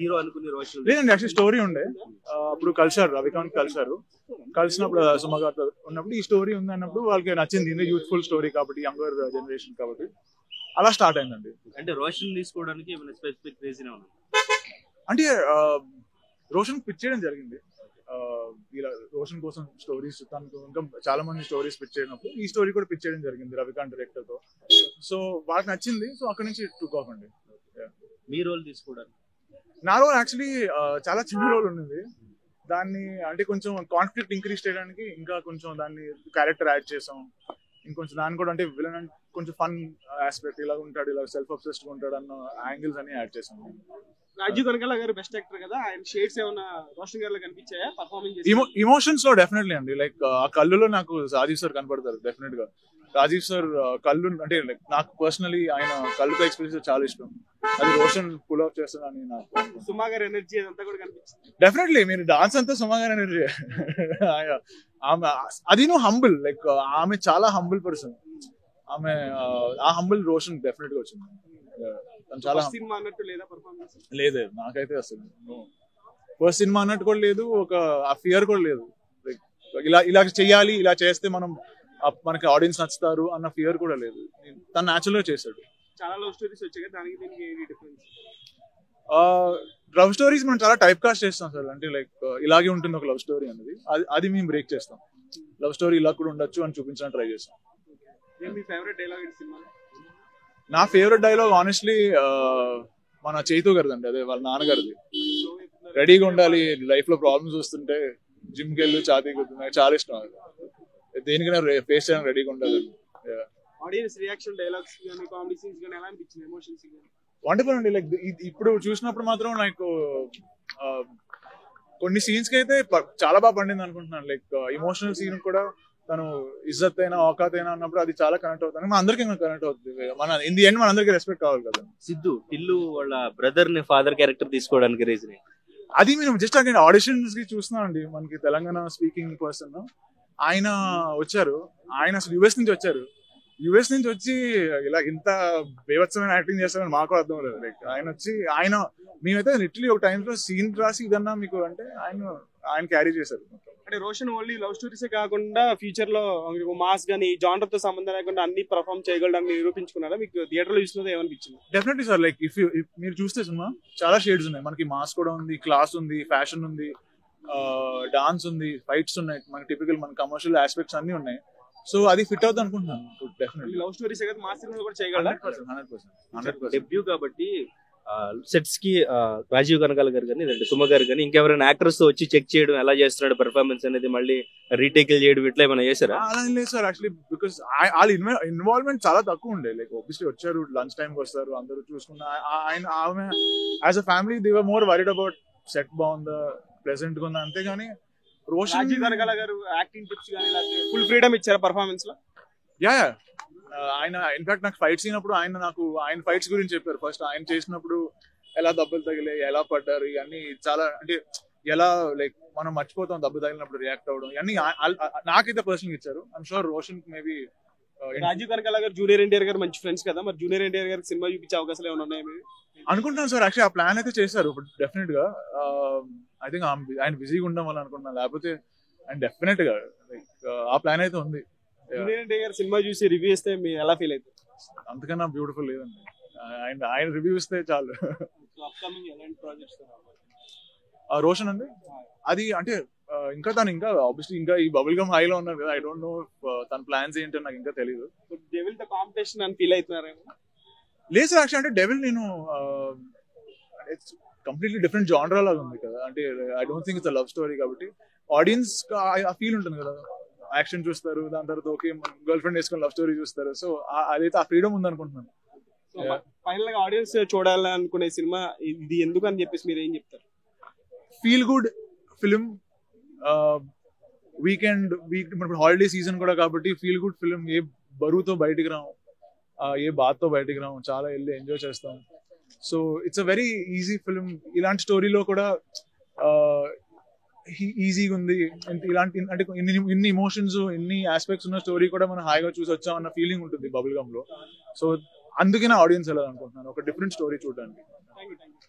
Hero అనుకునే రోషన్ లేదండి, actually story ఉండే. అప్పుడు కలిసారు, రవికాంత్ కలిసినప్పుడు సుమ గారితో ఉన్నప్పుడు ఈ స్టోరీ ఉంది అన్నప్పుడు వాళ్ళకి నచ్చింది. యూత్ఫుల్ స్టోరీ కాబట్టి, యంగర్ జనరేషన్ కాబట్టి అలా స్టార్ట్ అయిందండి. అంటే రోషన్ తీసుకోవడానికి ఏమైనా స్పెసిఫిక్ రీజన్ ఏమన్నా? అంటే రోషన్ పిచ్ చేయడం జరిగింది. ఇలా రోషన్ కోసం స్టోరీస్ తనకు ఇంకా చాలా మంది స్టోరీస్ పిచ్ చేయనప్పుడు ఈ స్టోరీ కూడా పిచ్ చేయడం జరిగింది రవికాంత్ డైరెక్టర్ తో. సో వాళ్ళకి నచ్చింది. సో అక్కడ నుంచి టుక్ ఆఫ్ అండి. మీ రోల్ తీసుకోవడానికి నా రోల్ యాక్చువల్లీ చాలా చిన్న రోల్ ఉంది. దాన్ని అంటే కొంచెం కాన్ఫ్లిక్ట్ ఇంక్రీజ్ చేయడానికి ఇంకా కొంచెం దాన్ని క్యారెక్టర్ యాడ్ చేసాం. ఇంకొంచెం దాన్ని కూడా అంటే విలన్ కొంచెం ఫన్ ఆస్పెక్ట్, ఇలా ఉంటాడు, ఇలా సెల్ఫ్ అబ్సెస్డ్ గా ఉంటాడు అన్న యాంగిల్స్ అని యాడ్ చేసాం. రాజీవ్ కనకాల గారు బెస్ట్ యాక్టర్ కదా, ఆయన షేడ్స్ ఏమైనా రోషన్ గారిలో కనిపించాయా పర్ఫార్మెన్స్? ఇమోషన్స్ లో డెఫినెట్లీ అండి. లైక్ ఆ కళ్ళులో నాకు రాజీవ్ సార్ కనపడతారు డెఫినెట్ గా. రాజీవ్ సార్ కళ్ళు అంటే లైక్ నాకు పర్సనలీ ఆయన కళ్ళుతో ఎక్స్పీరియన్స్ చాలా ఇష్టం. అది రోషన్ పుల్ ఆఫ్ చేస్తానని నాకు. సుమా గారి ఎనర్జీ అదంతా కూడా కనిపించింది. డెఫినెట్లీ మీరు డాన్స్ అంతా సుమా గారి ఎనర్జీ. ఆమె అది నువ్వు హంబుల్, లైక్ ఆమె చాలా హంబుల్ పర్సన్. ఆమె ఆ హంబుల్ రోషన్ డెఫినెట్ గా వచ్చింది. చాలా సినిమా అన్నట్టు లేదా పర్ఫార్మెన్స్? లేదు నాకైతే అసలు ఫస్ట్ సినిమా అన్నట్టు కూడా లేదు. ఆ ఫియర్ కూడా లేదు. లైక్ ఇలా చెయ్యాలి, ఇలా చేస్తే మనకి ఆడియన్స్ నచ్చుతారు అన్న ఫియర్ కూడా లేదు. తను న్యాచురల్ గా చేశాడు. చాలా లవ్ స్టోరీస్ వచ్చాయి కదా, దానికి దీనికి ఏంటి డిఫరెన్స్? లవ్ స్టోరీస్ మనం చాలా టైప్ కాస్ట్ చేస్తాం సార్. అంటే లైక్ ఇలాగే ఉంటుంది ఒక లవ్ స్టోరీ అనేది. అది మేము బ్రేక్ చేస్తాం. లవ్ స్టోరీ ఇలా కూడా ఉండొచ్చు అని చూపించడానికి ట్రై చేస్తాం. మీ ఫేవరెట్ డైలాగ్ ఈ సినిమా? నా ఫేవరెట్ డైలాగ్ ఆనెస్ట్లీ మన చైతూ గారిదండి. అదే వాళ్ళ నాన్నగారిది. రెడీగా ఉండాలి, లైఫ్ లో ప్రాబ్లమ్స్ వస్తుంటే జిమ్కి వెళ్ళి ఛాతీ గుద్దు. నాకు చాలా ఇష్టం అది. దేనికైనా ఫేస్ చేయడానికి రెడీగా ఉండాలి. ఆడియన్స్ రియాక్షన్, డైలాగ్స్ కానీ, కామెడీ సీన్స్ కానీ ఎలా అనిపించింది? ఎమోషన్స్ వండర్ఫుల్ అండి. లైక్ ఇప్పుడు చూసినప్పుడు మాత్రం నాకు కొన్ని సీన్స్ కి అయితే చాలా బాగా పండింది అనుకుంటున్నాను. లైక్ ఇమోషనల్ సీన్ కూడా తను ఇజ్జత్ అయినా అవకాత్ అయినా అన్నప్పుడు అది చాలా కనెక్ట్ అవుతుంది. మన అందరికీ కనెక్ట్ అవుతుంది. ఇన్ ది ఎండ్ మన అందరికీ రెస్పెక్ట్ కావాలి కదా. సిద్ధు టిల్లు వాళ్ళ బ్రదర్ ని ఫాదర్ క్యారెక్టర్ తీసుకోవడానికి రీజన్? అది మేము జస్ట్ అక్కడ ఆడిషన్స్ కి చూస్తున్నామండి. మనకి తెలంగాణ స్పీకింగ్ పర్సన్ ఆయన వచ్చారు. ఆయన అసలు యుఎస్ నుంచి వచ్చారు. యుఎస్ నుంచి వచ్చి ఇలా ఇంత బేవత్సమైన యాక్టింగ్ చేస్తారని మాకు అర్థం లేదు. లైక్ ఆయన మేమైతే లిటరలీ ఒక టైంలో సీన్ రాసి ఇదన్నా మీకు అంటే ఆయన క్యారీ చేశారు. అంటే రోషన్ ఓన్లీ లవ్ స్టోరీసే కాకుండా ఫ్యూచర్ లో మాస్ గానీ జానర్ తో సంబంధం లేకుండా అన్ని పర్ఫార్మ్ చేయగలడానికి నిరూపించుకున్నారా? మీకు థియేటర్ లో చూసినది ఏమనిపించింది? Definitely sir. లైక్ మీరు చూస్తే సినిమా చాలా షేడ్స్ ఉన్నాయి. మనకి మాస్ కూడా ఉంది, క్లాస్ ఉంది, ఫ్యాషన్ ఉంది, డాన్స్ ఉంది, ఫైట్స్ ఉన్నాయి. మన టిపికల్ మన కమర్షియల్ ఆస్పెక్ట్స్ అన్ని ఉన్నాయి. సో అది ఫిట్ అవుతుంది అనుకుంటున్నాను. డెఫినెట్లీ లవ్ స్టోరీస్ కదా, మాస్ సినిమాలు కూడా చేయగలరా? 100%. డెబ్యూ కాబట్టి సెట్స్ కి రాజీవ్ కనకాల గారు కానీ లేదంటే సుమ గారు కానీ ఇంకెవరైనా యాక్టర్స్ తో వచ్చి చెక్ చేయడం ఎలా చేస్తున్నాడు పెర్ఫార్మెన్స్ అనేది, మళ్ళీ రీటేకిల్ చేయడం ఇట్లా ఏమైనా చేశారా? అలా లేదు సార్. యాక్చువల్లీ బికాస్ వాళ్ళ ఇన్వాల్వ్మెంట్ చాలా తక్కువ ఉండే. లైక్ ఆబ్వియస్లీ వచ్చారు, లంచ్ టైం కి వస్తారు, అందరూ చూసుకున్న ఆమె as a family they were more worried about set బాగుందా, ప్లెజెంట్ గా ఉందా, అంతేగాని రోషన్ రాజీవ్ కనకాల గారు యాక్టింగ్ టిప్స్ కానీ ఫుల్ ఫ్రీడమ్ ఇచ్చారా పర్ఫార్మెన్స్ లో? యా ఆయన ఇన్ఫాక్ట్ నాకు ఫైట్స్ అయినప్పుడు ఆయన ఫైట్స్ గురించి చెప్పారు. ఫస్ట్ ఆయన చేసినప్పుడు ఎలా దెబ్బలు తగిలాయి, ఎలా పడ్డారు, ఇవన్నీ చాలా అంటే ఎలా లైక్ మనం మర్చిపోతాం దెబ్బ తగిలినప్పుడు రియాక్ట్ అవ్వడం, ఇవన్నీ నాకైతే పర్సనల్ ఇచ్చారు. I'm sure Roshan maybe. Rajiv Kanakala గారు జూనియర్ ఎన్టీఆర్ గారు మంచి ఫ్రెండ్స్ కదా, మరి జూనియర్ ఎన్టీఆర్ గారికి సినిమా చూపించే అవకాశాలు ఏమైనా ఉన్నాయి అనుకుంటున్నాను సార్. యాక్చువల్లీ ఆ ప్లాన్ అయితే చేశారు డెఫినెట్ గా. ఐ థింక్ ఆయన బిజీగా ఉండడం వల్ల అనుకుంటున్నాను, లేకపోతే ఆయన డెఫినెట్ గా లైక్ ఆ ప్లాన్ అయితే ఉంది. జూనియర్ ఎన్టీఆర్ గారు సినిమా చూసి రివ్యూ ఇస్తే మీరు ఎలా ఫీల్ అవుతారు? అంతకన్నా బ్యూటిఫుల్ లేదండి. ఆయన రివ్యూ ఇస్తే చాలు. రోషన్ అండి అది అంటే ఇంకా ఆబ్వియస్లీ ఇంకా ఈ బబుల్ గమ్ హైలో ఉన్నారు కదా. ఐ డోంట్ నో తన ప్లాన్స్ ఏంటో నాకు ఇంకా తెలియదు. డెవిల్ తో కాంపిటీషన్ అని ఫీల్ అవుతున్నారేమో? లేదు సార్. యాక్చువల్లీ అంటే డెవిల్ నేను కంప్లీట్లీ డిఫరెంట్ జానరా లాగా ఉంది కదా. అంటే I don't think it's love story కాబట్టి ఆడియన్స్ ఆ ఫీల్ ఉంటుంది కదా. యాక్షన్ చూస్తారు, దాని తర్వాత ఓకే గర్ల్ ఫ్రెండ్ వేసుకొని లవ్ స్టోరీ చూస్తారు. సో అదైతే ఆ ఫ్రీడమ్ ఉంది అనుకుంటున్నాను. ఫైనల్ గా ఆడియన్స్ చూడాలనుకునే సినిమా ఇది ఎందుకు అని చెప్పేసి మీరు ఏం చెప్తారు? Feel good film, weekend holiday season కూడా కాబట్టి ఫీల్ గుడ్ ఫిలిం. ఏ బరువుతో బయటికి రాము, ఏ బాధతో బయటికి రాము, చాలా వెళ్ళి ఎంజాయ్ చేస్తాం. So it's a very easy film. ఇలాంటి స్టోరీలో కూడా ఈజీగా ఉంది. ఇలాంటి అంటే ఇన్ని ఇమోషన్స్, ఇన్ని ఆస్పెక్ట్స్ ఉన్న స్టోరీ కూడా మనం హాయిగా చూసి వచ్చాం అన్న ఫీలింగ్ ఉంటుంది బబుల్ గమ్ లో. సో అందుకనే ఆడియన్స్ వెళ్ళాలనుకుంటున్నాను, ఒక డిఫరెంట్ స్టోరీ చూడడానికి.